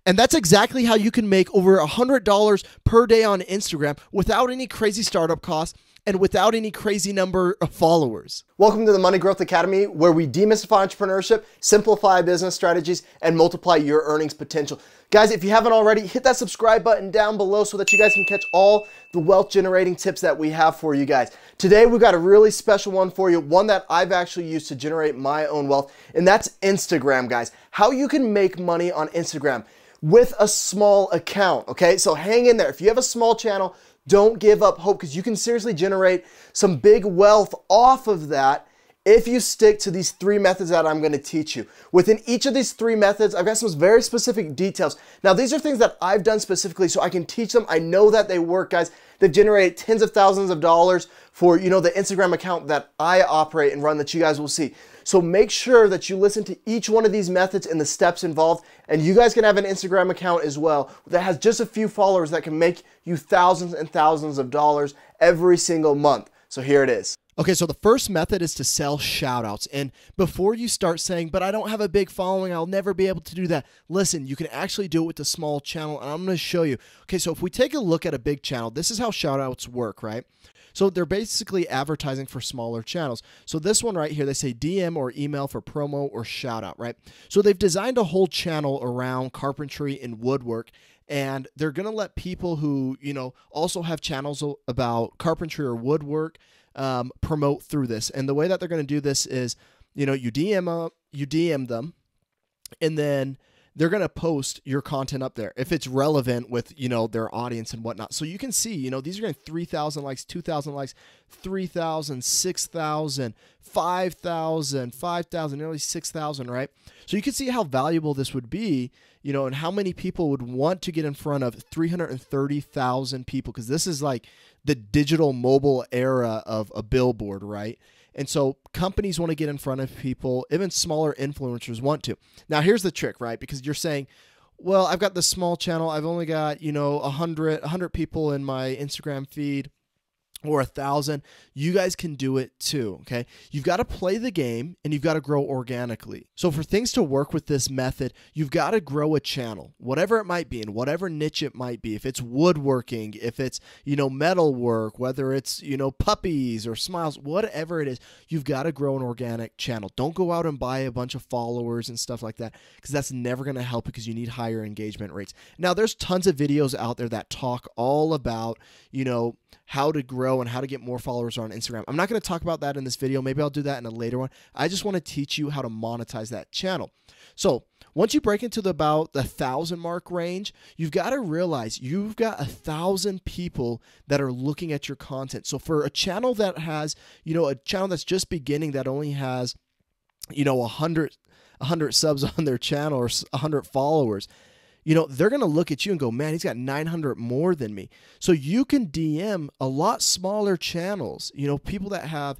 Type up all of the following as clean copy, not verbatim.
And that's exactly how you can make over $100 per day on Instagram without any crazy startup costs and without any crazy number of followers. Welcome to the Money Growth Academy, where we demystify entrepreneurship, simplify business strategies, and multiply your earnings potential. Guys, if you haven't already, hit that subscribe button down below so that you guys can catch all the wealth generating tips that we have for you guys. Today, we've got a really special one for you, one that I've actually used to generate my own wealth, and that's Instagram, guys. How you can make money on Instagram with a small account, okay? So hang in there. If you have a small channel, don't give up hope, because you can seriously generate some big wealth off of that if you stick to these 3 methods that I'm going to teach you. Within each of these 3 methods, I've got some very specific details. Now, these are things that I've done specifically so I can teach them. I know that they work, guys. They've generated tens of thousands of dollars for, the Instagram account that I operate and run that you guys will see. So make sure that you listen to each one of these methods and the steps involved, and you guys can have an Instagram account as well that has just a few followers that can make you thousands and thousands of dollars every single month. So here it is. Okay, so the first method is to sell shoutouts. And before you start saying, but I don't have a big following, I'll never be able to do that. Listen, you can actually do it with a small channel, and I'm going to show you. Okay, so if we take a look at a big channel, this is how shoutouts work, right? So they're basically advertising for smaller channels. So this one right here, they say DM or email for promo or shout out, right? So they've designed a whole channel around carpentry and woodwork, and they're going to let people who, also have channels about carpentry or woodwork promote through this. And the way that they're going to do this is, you DM them, and then they're going to post your content up there if it's relevant with, their audience and whatnot. So you can see, these are getting 3,000 likes, 2,000 likes, 3,000, 6,000, 5,000, 5,000, nearly 6,000, right? So you can see how valuable this would be, and how many people would want to get in front of 330,000 people, because this is like the digital mobile era of a billboard, right? And so companies want to get in front of people, even smaller influencers want to. Now, here's the trick, right? Because you're saying, well, I've got this small channel. I've only got, 100 people in my Instagram feed, or 1,000. You guys can do it too, okay? You've got to play the game, and you've got to grow organically. So for things to work with this method, you've got to grow a channel, whatever it might be, in whatever niche it might be. If it's woodworking, if it's, metal work, whether it's, puppies or smiles, whatever it is, you've got to grow an organic channel. Don't go out and buy a bunch of followers and stuff like that, because that's never going to help, because you need higher engagement rates. Now, there's tons of videos out there that talk all about, how to grow and how to get more followers on Instagram. I'm not going to talk about that in this video. Maybe I'll do that in a later one. I just want to teach you how to monetize that channel. So once you break into about the 1,000 mark range, you've got to realize you've got 1,000 people that are looking at your content. So for a channel that has, a channel that's just beginning, that only has, 100 subs on their channel or 100 followers, they're going to look at you and go, man, he's got 900 more than me. So you can DM a lot smaller channels, people that have,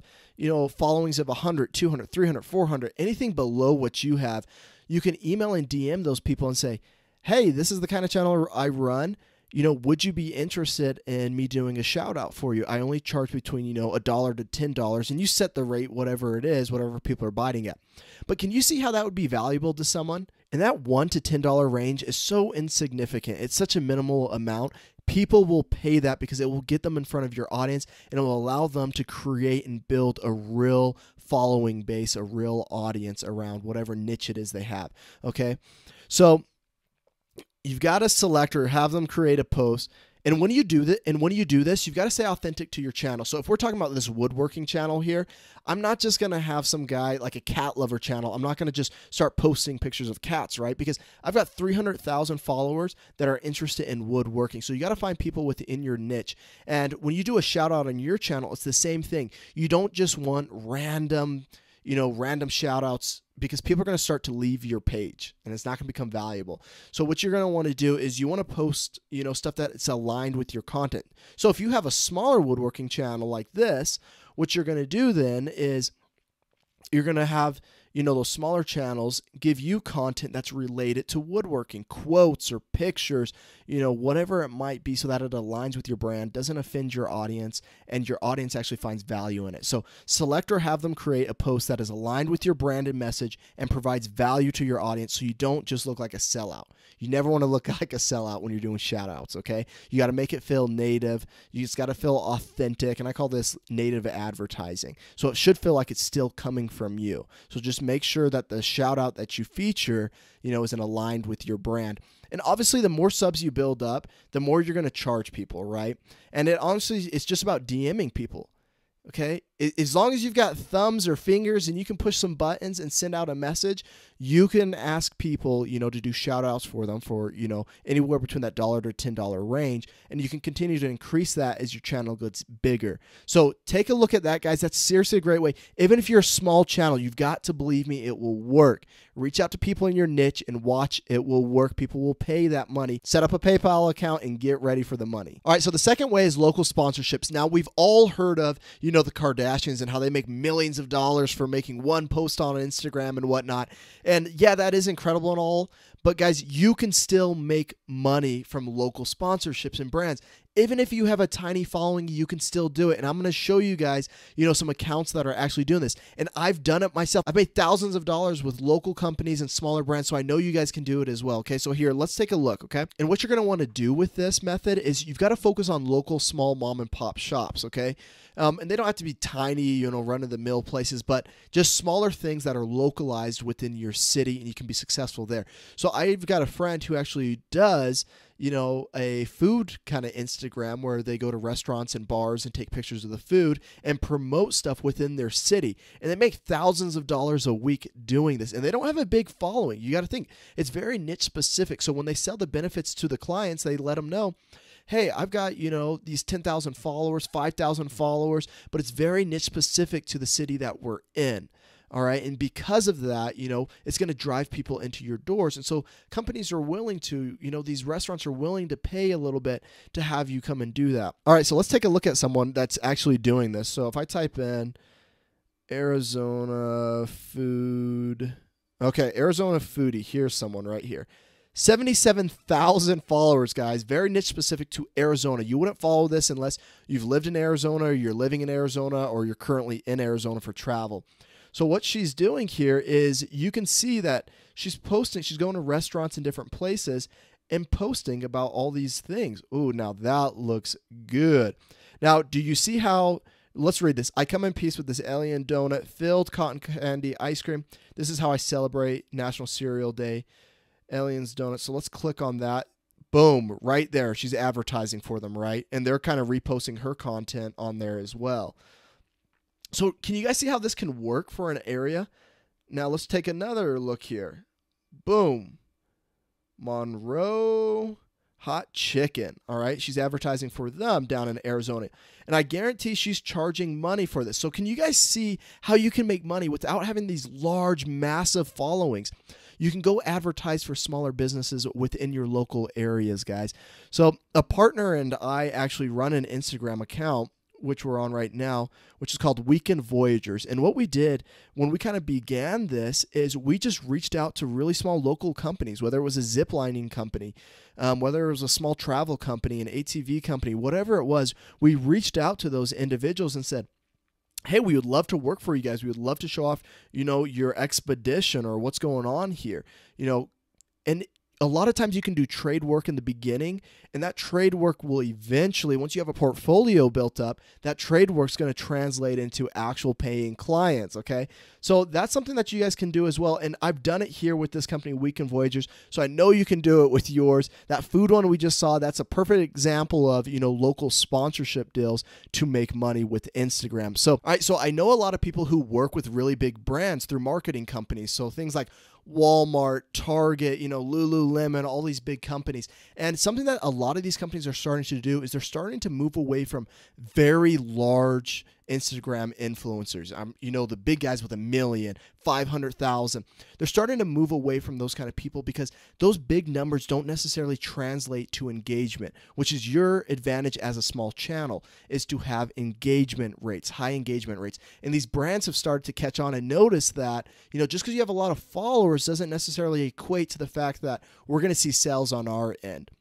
followings of 100, 200, 300, 400, anything below what you have. You can email and DM those people and say, hey, this is the kind of channel I run. Would you be interested in me doing a shout out for you? I only charge between, $1 to $10, and you set the rate, whatever it is, whatever people are biting at. But can you see how that would be valuable to someone? And that $1 to $10 range is so insignificant. It's such a minimal amount. People will pay that because it will get them in front of your audience, and it will allow them to create and build a real following base, a real audience around whatever niche it is they have. Okay. So you've got to select or have them create a post. And when you do this, you've got to stay authentic to your channel. So if we're talking about this woodworking channel here, I'm not just going to have some guy like a cat lover channel. I'm not going to just start posting pictures of cats, right? Because I've got 300,000 followers that are interested in woodworking. So you got to find people within your niche. And when you do a shout out on your channel, it's the same thing. You don't just want random shout outs, because people are going to start to leave your page and it's not going to become valuable. So what you're going to want to do is you want to post, stuff that it's aligned with your content. So if you have a smaller woodworking channel like this, what you're going to do then is you're going to have, those smaller channels give you content that's related to woodworking, quotes or pictures, whatever it might be, so that it aligns with your brand, doesn't offend your audience, and your audience actually finds value in it. So select or have them create a post that is aligned with your brand and message and provides value to your audience, so you don't just look like a sellout. You never want to look like a sellout when you're doing shout outs, okay? You got to make it feel native. You just got to feel authentic, and I call this native advertising. So it should feel like it's still coming from you. So just make sure that the shout out that you feature, is aligned with your brand. And obviously, the more subs you build up, the more you're going to charge people, right? And it's just about DMing people. Okay, as long as you've got thumbs or fingers and you can push some buttons and send out a message, you can ask people, to do shout outs for them for, anywhere between that $1 to $10 range. And you can continue to increase that as your channel gets bigger. So take a look at that, guys. That's seriously a great way. Even if you're a small channel, you've got to believe me, it will work. Reach out to people in your niche and watch, it will work. People will pay that money. Set up a PayPal account and get ready for the money. All right, so the second way is local sponsorships. Now, we've all heard of, the Kardashians and how they make millions of dollars for making one post on Instagram and whatnot. And yeah, that is incredible and all, but guys, you can still make money from local sponsorships and brands. Even if you have a tiny following, you can still do it. And I'm going to show you guys, some accounts that are actually doing this. And I've done it myself. I've made thousands of dollars with local companies and smaller brands, so I know you guys can do it as well. Okay, so here, let's take a look, okay? And what you're going to want to do with this method is you've got to focus on local, small mom and pop shops, okay? And they don't have to be tiny, run-of-the-mill places, but just smaller things that are localized within your city, and you can be successful there. So I've got a friend who actually does a food kind of Instagram where they go to restaurants and bars and take pictures of the food and promote stuff within their city. And they make thousands of dollars a week doing this. And they don't have a big following. You got to think, it's very niche specific. So when they sell the benefits to the clients, they let them know, hey, I've got, these 10,000 followers, 5,000 followers, but it's very niche specific to the city that we're in. All right. And because of that, it's going to drive people into your doors. And so companies are willing to, these restaurants are willing to pay a little bit to have you come and do that. All right. So let's take a look at someone that's actually doing this. So if I type in Arizona food, okay, Arizona foodie, here's someone right here. 77,000 followers, guys. Very niche specific to Arizona. You wouldn't follow this unless you've lived in Arizona, or you're living in Arizona, or you're currently in Arizona for travel. So what she's doing here is you can see that she's posting, she's going to restaurants in different places and posting about all these things. Ooh, now that looks good. Now, do you see how, let's read this. I come in peace with this alien donut, filled cotton candy ice cream. This is how I celebrate National Cereal Day, aliens donut. So let's click on that. Boom, right there. She's advertising for them, right? And they're kind of reposting her content on there as well. So can you guys see how this can work for an area? Now let's take another look here. Boom. Monroe Hot Chicken. All right. She's advertising for them down in Arizona. And I guarantee she's charging money for this. So can you guys see how you can make money without having these large, massive followings? You can go advertise for smaller businesses within your local areas, guys. So a partner and I actually run an Instagram account, which we're on right now, which is called Weekend Voyagers. And what we did when we kind of began this is we just reached out to really small local companies, whether it was a ziplining company, whether it was a small travel company, an ATV company, whatever it was, we reached out to those individuals and said, hey, we would love to work for you guys. We would love to show off, your expedition or what's going on here, and a lot of times you can do trade work in the beginning, and that trade work will eventually, once you have a portfolio built up, that trade work is going to translate into actual paying clients, okay? So that's something that you guys can do as well, and I've done it here with this company, Weekend Voyagers, so I know you can do it with yours. That food one we just saw, that's a perfect example of, local sponsorship deals to make money with Instagram. So, all right, so I know a lot of people who work with really big brands through marketing companies, so things like Walmart, Target, Lululemon, all these big companies. And something that a lot of these companies are starting to do is they're starting to move away from very large Instagram influencers. You know, the big guys with 1 million, 500,000. They're starting to move away from those kind of people because those big numbers don't necessarily translate to engagement, which is your advantage as a small channel, is to have engagement rates, high engagement rates. And these brands have started to catch on and notice that, you know, just because you have a lot of followers doesn't necessarily equate to the fact that we're going to see sales on our end.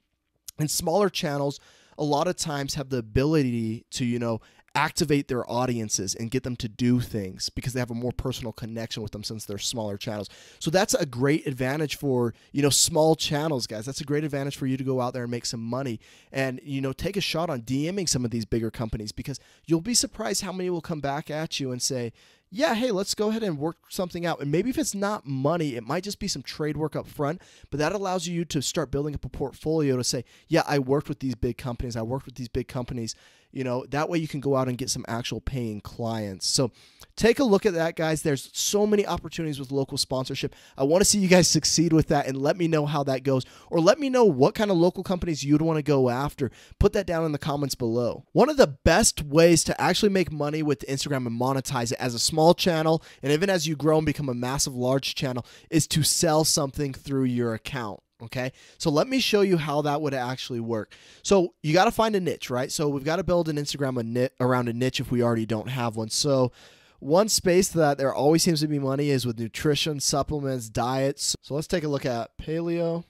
And smaller channels a lot of times have the ability to, you know, activate their audiences and get them to do things because they have a more personal connection with them since they're smaller channels. So that's a great advantage for, you know, small channels, guys. That's a great advantage for you to go out there and make some money and, you know, take a shot on DMing some of these bigger companies, because you'll be surprised how many will come back at you and say, yeah, hey, let's go ahead and work something out. And maybe if it's not money, it might just be some trade work up front, but that allows you to start building up a portfolio to say, yeah, I worked with these big companies. I worked with these big companies. You know, that way you can go out and get some actual paying clients. So take a look at that, guys. There's so many opportunities with local sponsorship. I want to see you guys succeed with that, and let me know how that goes, or let me know what kind of local companies you'd want to go after. Put that down in the comments below. One of the best ways to actually make money with Instagram and monetize it as a small channel, and even as you grow and become a massive large channel, is to sell something through your account. Okay, so let me show you how that would actually work. So you got to find a niche, right? So we've got to build an Instagram around a niche if we already don't have one. So one space that there always seems to be money is with nutrition, supplements, diets. So let's take a look at paleo.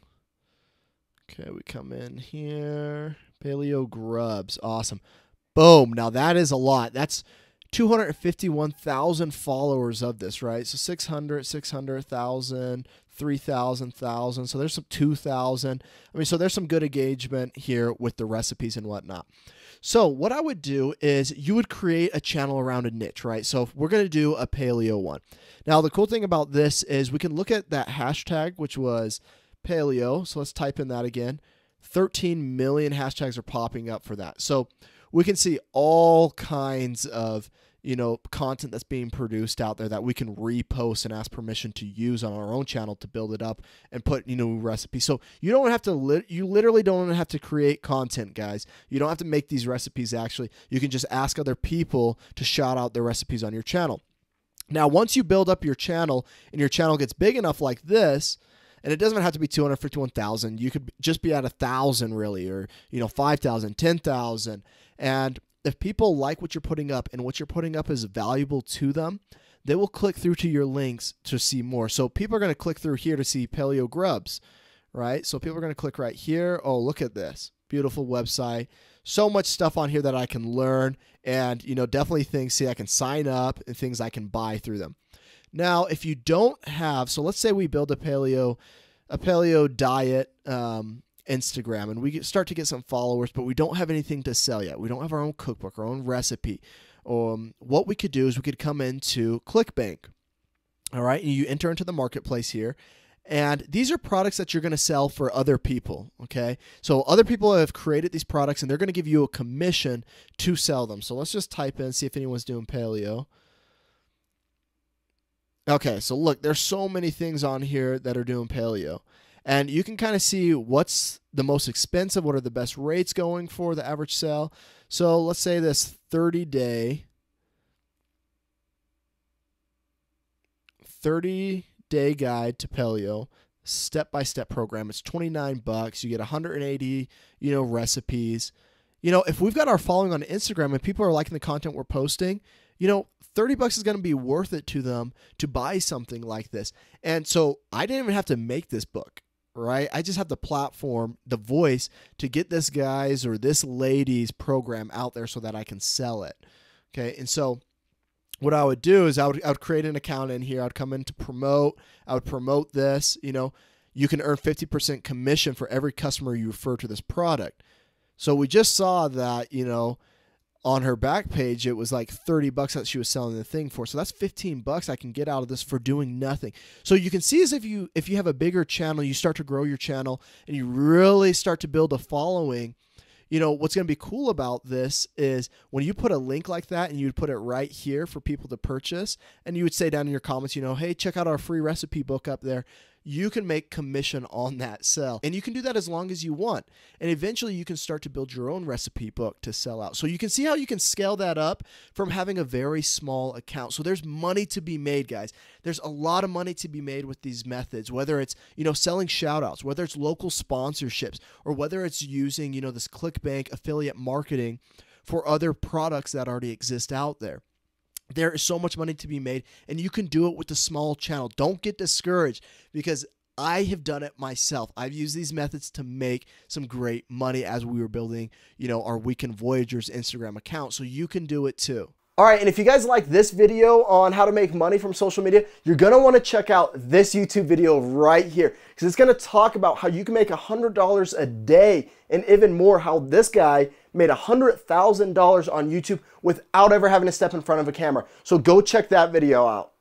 Okay, we come in here. Paleo grubs. Awesome. Boom. Now that is a lot. That's 251,000 followers of this, right? So 600, 600,000, 3,000, 1,000. So there's some 2,000. I mean, so there's some good engagement here with the recipes and whatnot. So what I would do is you would create a channel around a niche, right? So if we're going to do a paleo one. Now, the cool thing about this is we can look at that hashtag, which was paleo. So let's type in that again. 13 million hashtags are popping up for that. So we can see all kinds of, you know, content that's being produced out there that we can repost and ask permission to use on our own channel to build it up and put, you know, recipes. So you don't have to, you literally don't have to create content, guys. You don't have to make these recipes actually. You can just ask other people to shout out their recipes on your channel. Now, once you build up your channel and your channel gets big enough like this, and it doesn't have to be 251,000. You could just be at 1,000 really, or, you know, 5,000, 10,000. And if people like what you're putting up and what you're putting up is valuable to them, they will click through to your links to see more. So people are going to click through here to see paleo grubs, right? So people are going to click right here. Oh, look at this. Beautiful website. So much stuff on here that I can learn, and, you know, definitely things, see, I can sign up and things I can buy through them. Now, if you don't have, so let's say we build a paleo diet Instagram, and we start to get some followers, but we don't have anything to sell yet. We don't have our own cookbook, our own recipe. What we could do is we could come into ClickBank, all right, and you enter into the marketplace here, and these are products that you're going to sell for other people, okay? So other people have created these products, and they're going to give you a commission to sell them. So let's just type in, see if anyone's doing paleo. Okay, so look, there's so many things on here that are doing paleo. And you can kind of see what's the most expensive, what are the best rates going for the average sale. So let's say this 30-day guide to paleo, step-by-step program. It's $29. You get 180, you know, recipes. You know, if we've got our following on Instagram and people are liking the content we're posting, you know, $30 is going to be worth it to them to buy something like this. And so I didn't even have to make this book, right? I just have the platform, the voice to get this guy's or this lady's program out there so that I can sell it. Okay. And so what I would do is I would create an account in here. I'd come in to promote. I would promote this. You know, you can earn 50% commission for every customer you refer to this product. So we just saw that, you know, on her back page, it was like $30 that she was selling the thing for. So that's $15 I can get out of this for doing nothing. So you can see as if you have a bigger channel, you start to grow your channel and you really start to build a following. You know, what's going to be cool about this is when you put a link like that and you would put it right here for people to purchase, and you would say down in your comments, you know, hey, check out our free recipe book up there. you can make commission on that sell. And you can do that as long as you want. And eventually you can start to build your own recipe book to sell out. So you can see how you can scale that up from having a very small account. So there's money to be made, guys. There's a lot of money to be made with these methods, whether it's, selling shout outs, whether it's local sponsorships, or whether it's using, this ClickBank affiliate marketing for other products that already exist out there. There is so much money to be made, and you can do it with a small channel. Don't get discouraged, because I have done it myself. I've used these methods to make some great money as we were building, our Weekend Voyagers Instagram account. So you can do it too. All right, and if you guys like this video on how to make money from social media, you're gonna wanna check out this YouTube video right here, because it's gonna talk about how you can make $100 a day, and even more, how this guy made $100,000 on YouTube without ever having to step in front of a camera. So go check that video out.